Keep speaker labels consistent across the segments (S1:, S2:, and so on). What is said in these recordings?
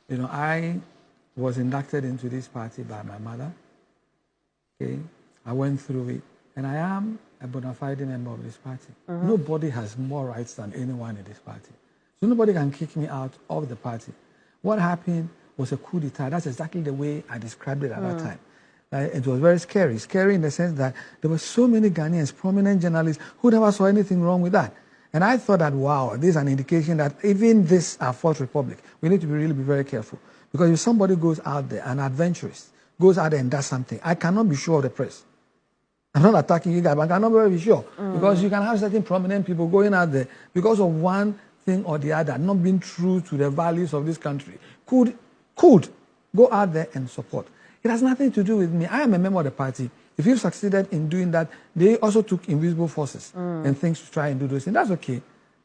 S1: You know, I was inducted into this party by my mother. Okay, I went through it, and I am a bona fide member of this party. Nobody has more rights than anyone in this party. So nobody can kick me out of the party. What happened was a coup d'etat. That's exactly the way I described it at that time. It was very scary. Scary in the sense that there were so many Ghanaians, prominent journalists, who never saw anything wrong with that. And I thought that, wow, this is an indication that even this, our fourth republic, we need to really be very careful. Because if somebody goes out there, an adventurous, goes out there and does something, I cannot be sure of the press. I'm not attacking you guys, but I cannot be very sure. Because you can have certain prominent people going out there because of one thing or the other, not being true to the values of this country, could go out there and support. It has nothing to do with me. I am a member of the party. If you've succeeded in doing that, they also took invisible forces and things to try and do those things. That's okay.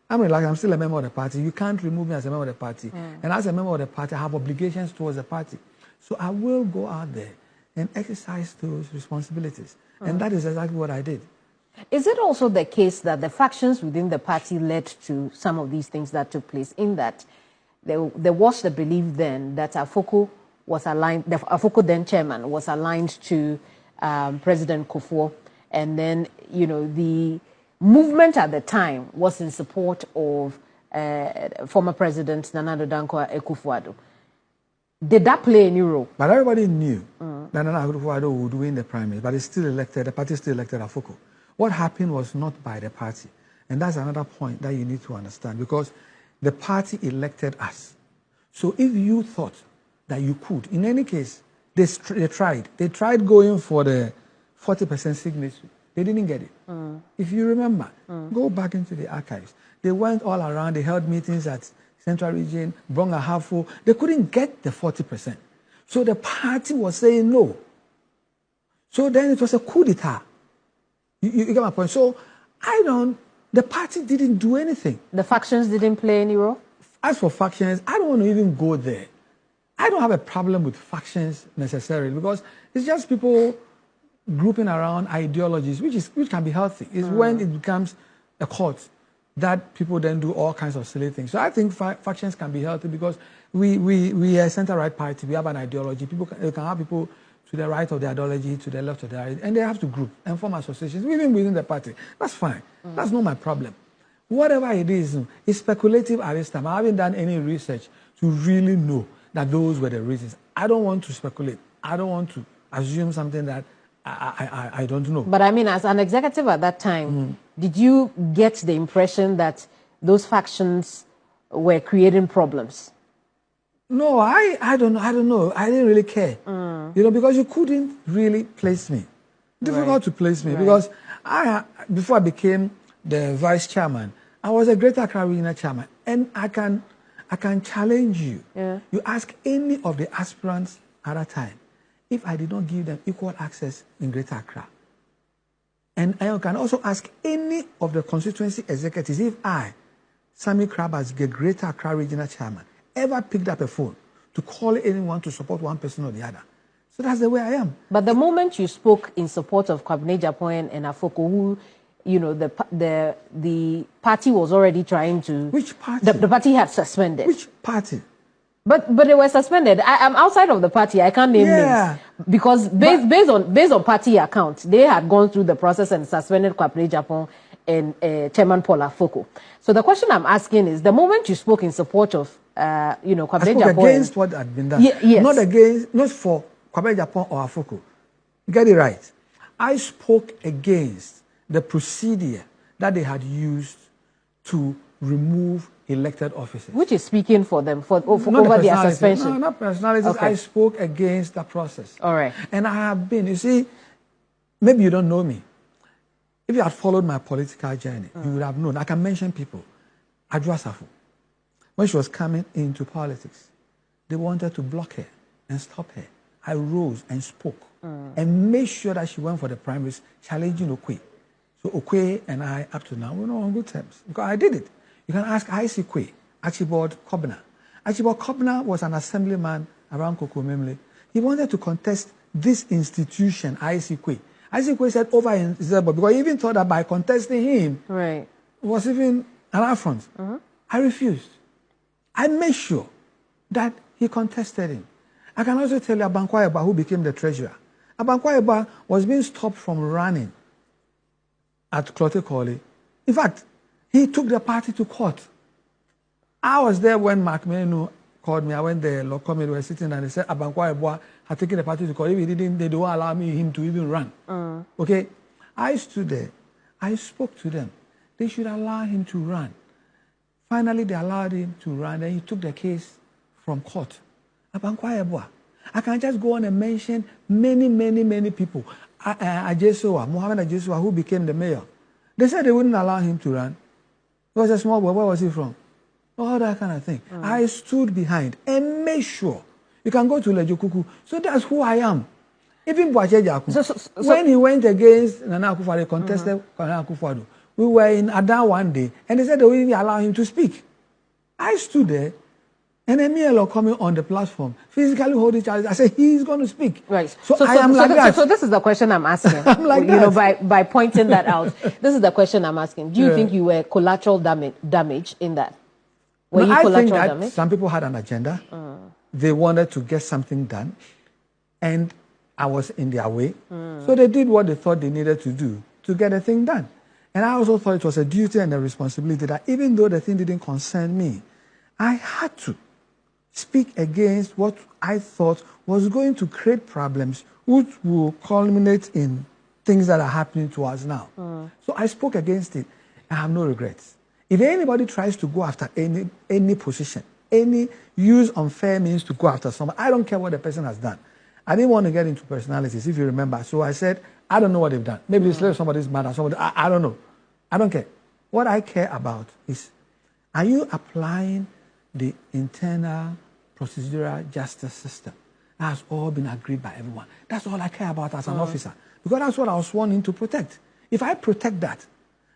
S1: I'm relaxed. I'm still a member of the party. You can't remove me as a member of the party. And as a member of the party, I have obligations towards the party. So I will go out there and exercise those responsibilities. And that is exactly what I did.
S2: Is it also the case that the factions within the party led to some of these things that took place, in that there was the belief then that Afoko was aligned, the Afoko then chairman was aligned to President Kufuor, and then, you know, the movement at the time was in support of former President Nana Addo Dankwa Akufo-Addo. Did that play any role?
S1: But everybody knew that Nana Akufo-Addo would win the primaries, but it's still elected, the party still elected Afoko. What happened was not by the party. And that's another point that you need to understand, because the party elected us. So if you thought that you could, in any case, they tried. They tried going for the 40% signature. They didn't get it. If you remember, go back into the archives. They went all around. They held meetings at Central Region, Bronga Hafo. They couldn't get the 40%. So the party was saying no. So then it was a coup d'etat. You get my point? So the party didn't do anything.
S2: The factions didn't play any role?
S1: As for factions, I don't want to even go there. I don't have a problem with factions necessarily, because it's just people grouping around ideologies, which can be healthy. It's when it becomes a cult that people then do all kinds of silly things. So I think factions can be healthy, because we are a center-right party. We have an ideology. People can have people to the right of the ideology, to the left of the right, and they have to group and form associations, even within the party. That's fine. That's not my problem. Whatever it is, it's speculative at this time. I haven't done any research to really know that those were the reasons. I don't want to speculate. I don't want to assume something that I don't know.
S2: But I mean, as an executive at that time, did you get the impression that those factions were creating problems?
S1: No, I don't know. I didn't really care. You know, because you couldn't really place me. Difficult to place me, because before I became the vice chairman, I was a Greater Accra Regional chairman, and I can challenge you. You ask any of the aspirants at that time if I did not give them equal access in Greater Accra. And I can also ask any of the constituency executives if I, Sammy Crabbe, as the Greater Accra Regional chairman, ever picked up a phone to call anyone to support one person or the other. So that's the way I am.
S2: But the moment you spoke in support of Kwabena Agyapong and Afoko, who, you know, the party was already trying to...
S1: Which party?
S2: The party had suspended.
S1: Which party?
S2: But they were suspended. I'm outside of the party. I can't name names. Because based on party account, they had gone through the process and suspended Kwabena Agyapong and Chairman Paul Afoko. So the question I'm asking is, the moment you spoke in support of, you know, Kwabena Agyapong...
S1: against what had been done.
S2: Yes.
S1: Not for Kwabena Agyapong or Afoko. Get it right. I spoke against the procedure that they had used to remove elected officers.
S2: Which is speaking for them, over their suspension?
S1: No, not personalities. Okay. I spoke against the process.
S2: All right.
S1: And I have been, you see, maybe you don't know me. If you had followed my political journey, you would have known. I can mention people. Adwoa Safo. When she was coming into politics, they wanted to block her and stop her. I rose and spoke and made sure that she went for the primaries, challenging Okwe. So Okwe and I, up to now, we're not on good terms, because I did it. You can ask IC Kwe, Archibald Kobna. Archibald Kobna was an assemblyman around Kokomemle. He wanted to contest this institution, IC Kwe. IC Kwe said over in Zebo, because he even thought that by contesting him, was even an affront. I refused. I made sure that he contested him. I can also tell you Abankwah Eba, who became the treasurer. Abankwah Eba was being stopped from running at Clotte Colley. In fact, he took the party to court. I was there when Mark Menu called me. I went there, law committee were sitting and they said Abankwah Eba had taken the party to court. If he didn't, they don't allow him to even run. Okay? I stood there. I spoke to them. They should allow him to run. Finally, they allowed him to run, and he took the case from court. Abankwah Eba. I can just go on and mention many people. Ajesowa, Mohammed Ajesowa, who became the mayor. They said they wouldn't allow him to run. He was a small boy. Where was he from? All that kind of thing. I stood behind and made sure. You can go to Lejokuku. So that's who I am. Even Boache Jaku. When he went against Nana Akufo-Addo, contested Nana Akufo-Addo, we were in Adan one day, and they said they wouldn't allow him to speak. I stood there, and Emile coming on the platform, physically holding charge. I said, he's going to speak.
S2: Right.
S1: So I am like that.
S2: So this is the question I'm asking.
S1: I'm like that.
S2: By pointing that out, this is the question I'm asking. Do you think you were collateral damage in that?
S1: I think that some people had an agenda. They wanted to get something done, and I was in their way. So they did what they thought they needed to do to get the thing done. And I also thought it was a duty and a responsibility that even though the thing didn't concern me, I had to speak against what I thought was going to create problems which will culminate in things that are happening to us now. So I spoke against it. I have no regrets. If anybody tries to go after any position, any use unfair means to go after someone, I don't care what the person has done. I didn't want to get into personalities, if you remember. So I said, I don't know what they've done. Maybe they slave somebody's mother, somebody. I don't know. I don't care. What I care about is, are you applying the internal procedural justice system that has all been agreed by everyone? That's all I care about as an officer. Because that's what I was sworn in to protect. If I protect that,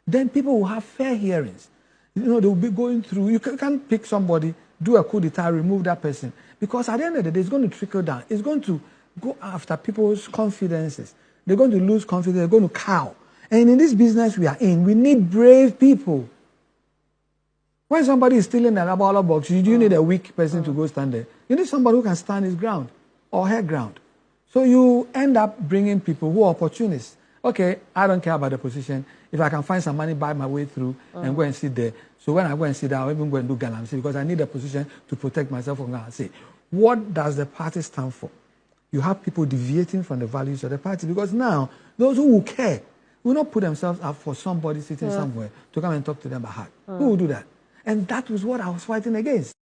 S1: then people will have fair hearings. You know, they will be going through. You can't pick somebody, do a coup d'etat, remove that person. Because at the end of the day, it's going to trickle down. It's going to go after people's confidences. They're going to lose confidence. They're going to cow. And in this business we are in, we need brave people. When somebody is stealing a Labala box, you need a weak person to go stand there. You need somebody who can stand his ground or her ground. So you end up bringing people who are opportunists. Okay, I don't care about the position. If I can find some money, buy my way through and go and sit there. So when I go and sit there, I'll even go and do galamsey because I need a position to protect myself from galamsey. What does the party stand for? You have people deviating from the values of the party because now those who will care will not put themselves up for somebody sitting somewhere to come and talk to them about. Who will do that? And that was what I was fighting against.